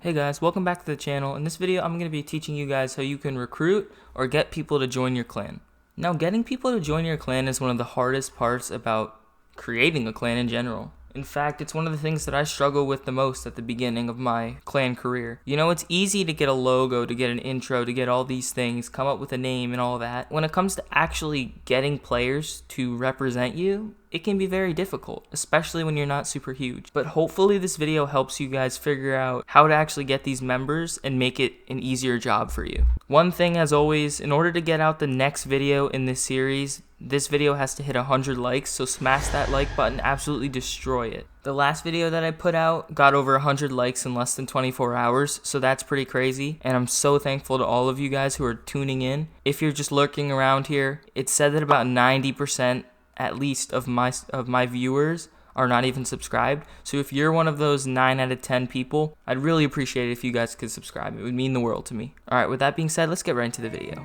Hey guys, welcome back to the channel. In this video, I'm going to be teaching you guys how you can recruit or get people to join your clan. Now, getting people to join your clan is one of the hardest parts about creating a clan in general. In fact, it's one of the things that I struggle with the most at the beginning of my clan career. You know, it's easy to get a logo, to get an intro, to get all these things, come up with a name and all that. When it comes to actually getting players to represent you, it can be very difficult, especially when you're not super huge. But hopefully this video helps you guys figure out how to actually get these members and make it an easier job for you. One thing, as always, in order to get out the next video in this series, this video has to hit 100 likes, so smash that like button, absolutely destroy it. The last video that I put out got over 100 likes in less than 24 hours, so that's pretty crazy, and I'm so thankful to all of you guys who are tuning in. If you're just lurking around here, it said that about 90% at least of my viewers are not even subscribed. So if you're one of those 9 out of 10 people, I'd really appreciate it if you guys could subscribe. It would mean the world to me. Alright, with that being said, let's get right into the video.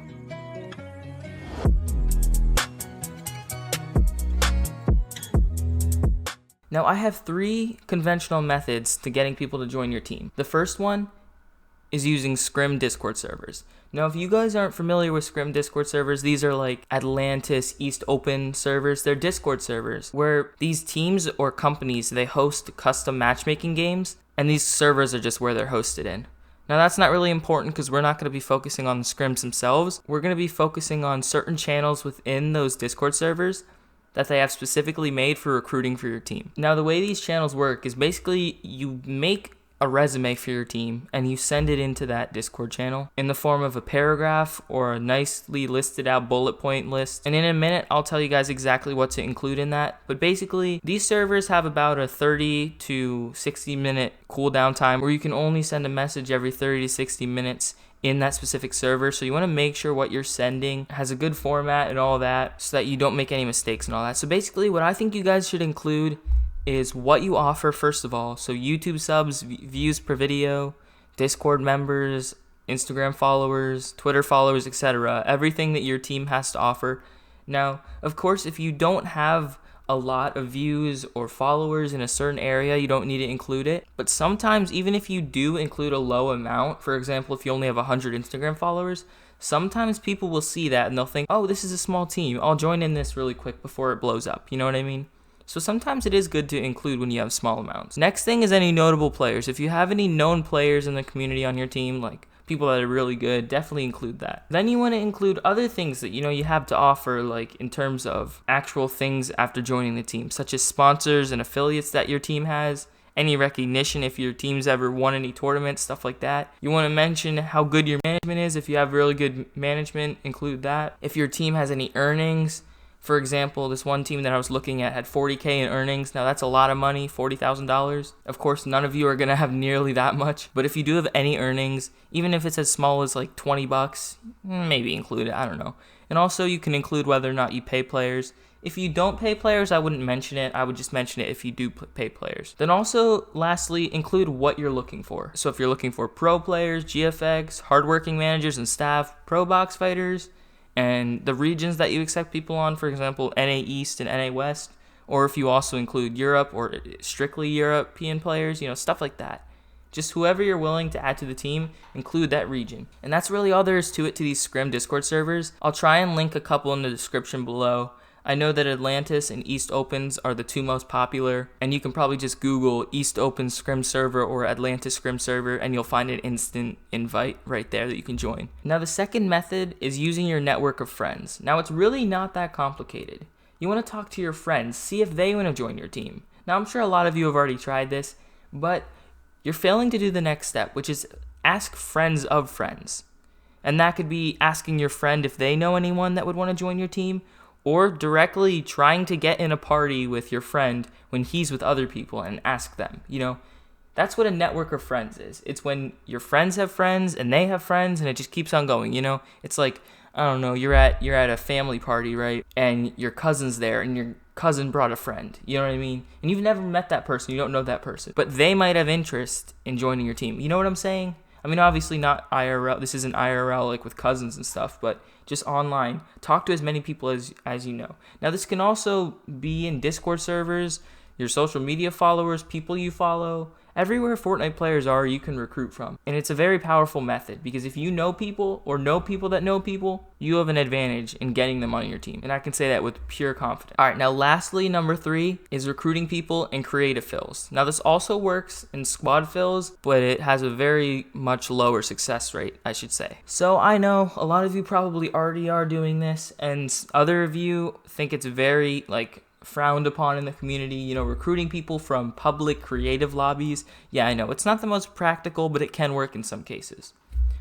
Now I have 3 conventional methods to getting people to join your team. The first one is using SCRIM Discord servers. Now, if you guys aren't familiar with SCRIM Discord servers, these are like Atlantis, East Open servers. They're Discord servers where these teams or companies, they host custom matchmaking games, and these servers are just where they're hosted in. Now, that's not really important because we're not going to be focusing on the scrims themselves. We're going to be focusing on certain channels within those Discord servers that they have specifically made for recruiting for your team. Now, the way these channels work is basically you make a resume for your team and you send it into that Discord channel in the form of a paragraph or a nicely listed out bullet point list. And in a minute, I'll tell you guys exactly what to include in that. But basically, these servers have about a 30 to 60 minute cooldown time where you can only send a message every 30 to 60 minutes in that specific server. So you want to make sure what you're sending has a good format and all that so that you don't make any mistakes and all that. So basically, what I think you guys should include is what you offer first of all. So YouTube subs, views per video, Discord members, Instagram followers, Twitter followers, etc. Everything that your team has to offer. Now, of course, if you don't have a lot of views or followers in a certain area, you don't need to include it. But sometimes, even if you do include a low amount, for example, if you only have 100 Instagram followers, sometimes people will see that and they'll think, oh, this is a small team. I'll join in this really quick before it blows up. You know what I mean? So sometimes it is good to include when you have small amounts. Next thing is any notable players. If you have any known players in the community on your team, like people that are really good, definitely include that. Then you want to include other things that you have to offer, like in terms of actual things after joining the team, such as sponsors and affiliates that your team has, any recognition if your team's ever won any tournaments, stuff like that. You want to mention how good your management is. If you have really good management, include that. If your team has any earnings. For example, this one team that I was looking at had 40K in earnings. Now that's a lot of money, $40,000. Of course, none of you are going to have nearly that much. But if you do have any earnings, even if it's as small as like $20, maybe include it, I don't know. And also you can include whether or not you pay players. If you don't pay players, I wouldn't mention it. I would just mention it if you do pay players. Then also, lastly, include what you're looking for. So if you're looking for pro players, GFX, hardworking managers and staff, pro box fighters, and the regions that you accept people on, for example, NA East and NA West, or if you also include Europe or strictly European players, stuff like that. Just whoever you're willing to add to the team, include that region. And that's really all there is to it to these SCRIM Discord servers. I'll try and link a couple in the description below. I know that Atlantis and East Opens are the 2 most popular, and you can probably just Google East Open SCRIM server or Atlantis SCRIM server, and you'll find an instant invite right there that you can join. Now, the second method is using your network of friends. Now, it's really not that complicated. You want to talk to your friends, see if they want to join your team. Now, I'm sure a lot of you have already tried this, but you're failing to do the next step, which is ask friends of friends. And that could be asking your friend if they know anyone that would want to join your team, or directly trying to get in a party with your friend when he's with other people and ask them. That's what a network of friends is. It's when your friends have friends and they have friends and it just keeps on going. It's like, I don't know, you're at a family party, right? And your cousin's there and your cousin brought a friend. You know what I mean? And you've never met that person. You don't know that person. But they might have interest in joining your team. You know what I'm saying? I mean, obviously not IRL. This isn't IRL like with cousins and stuff, but just online. Talk to as many people as you know. Now, this can also be in Discord servers, your social media followers, people you follow, Everywhere Fortnite players are, you can recruit from. And it's a very powerful method because if you know people or know people that know people, you have an advantage in getting them on your team. And I can say that with pure confidence. All right, now lastly, number 3 is recruiting people in creative fills. Now this also works in squad fills, but it has a very much lower success rate, I should say. So I know a lot of you probably already are doing this, and other of you think it's very frowned upon in the community, recruiting people from public creative lobbies. Yeah, I know, it's not the most practical, but it can work in some cases.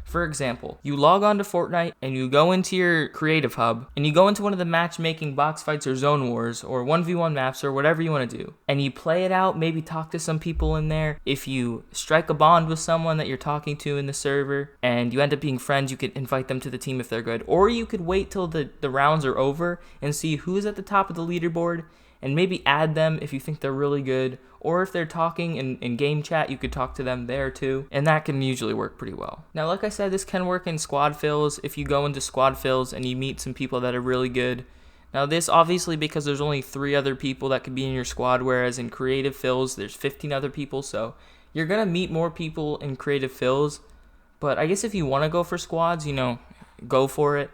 For example, you log on to Fortnite and you go into your creative hub and you go into one of the matchmaking box fights or zone wars or 1v1 maps or whatever you want to do. And you play it out, maybe talk to some people in there. If you strike a bond with someone that you're talking to in the server and you end up being friends, you could invite them to the team if they're good. Or you could wait till the rounds are over and see who's at the top of the leaderboard and maybe add them if you think they're really good. Or if they're talking in game chat, you could talk to them there too. And that can usually work pretty well. Now, like I said, this can work in squad fills if you go into squad fills and you meet some people that are really good. Now this obviously because there's only 3 other people that could be in your squad, whereas in creative fills, there's 15 other people. So you're going to meet more people in creative fills. But I guess if you want to go for squads, go for it.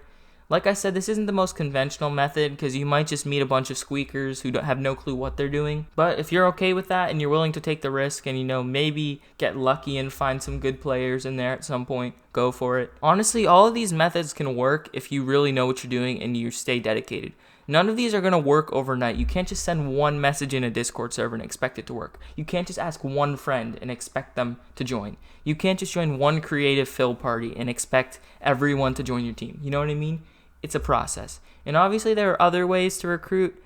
Like I said, this isn't the most conventional method because you might just meet a bunch of squeakers who don't have no clue what they're doing. But if you're okay with that and you're willing to take the risk and, maybe get lucky and find some good players in there at some point, go for it. Honestly, all of these methods can work if you really know what you're doing and you stay dedicated. None of these are going to work overnight. You can't just send one message in a Discord server and expect it to work. You can't just ask one friend and expect them to join. You can't just join one creative fill party and expect everyone to join your team. You know what I mean? It's a process. And obviously there are other ways to recruit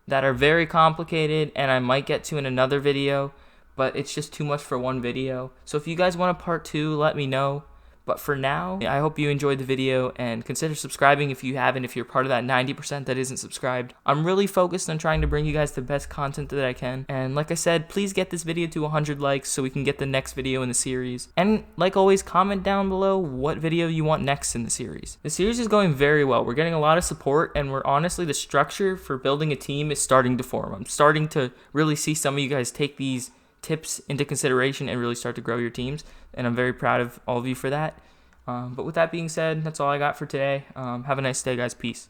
that are very complicated and I might get to in another video, but it's just too much for one video. So if you guys want a part 2, let me know. But for now, I hope you enjoyed the video and consider subscribing if you haven't, if you're part of that 90% that isn't subscribed. I'm really focused on trying to bring you guys the best content that I can. And like I said, please get this video to 100 likes so we can get the next video in the series. And like always, comment down below what video you want next in the series. The series is going very well. We're getting a lot of support and the structure for building a team is starting to form. I'm starting to really see some of you guys take these tips into consideration and really start to grow your teams, and I'm very proud of all of you for that. But with that being said, that's all I got for today. Have a nice day, guys. Peace.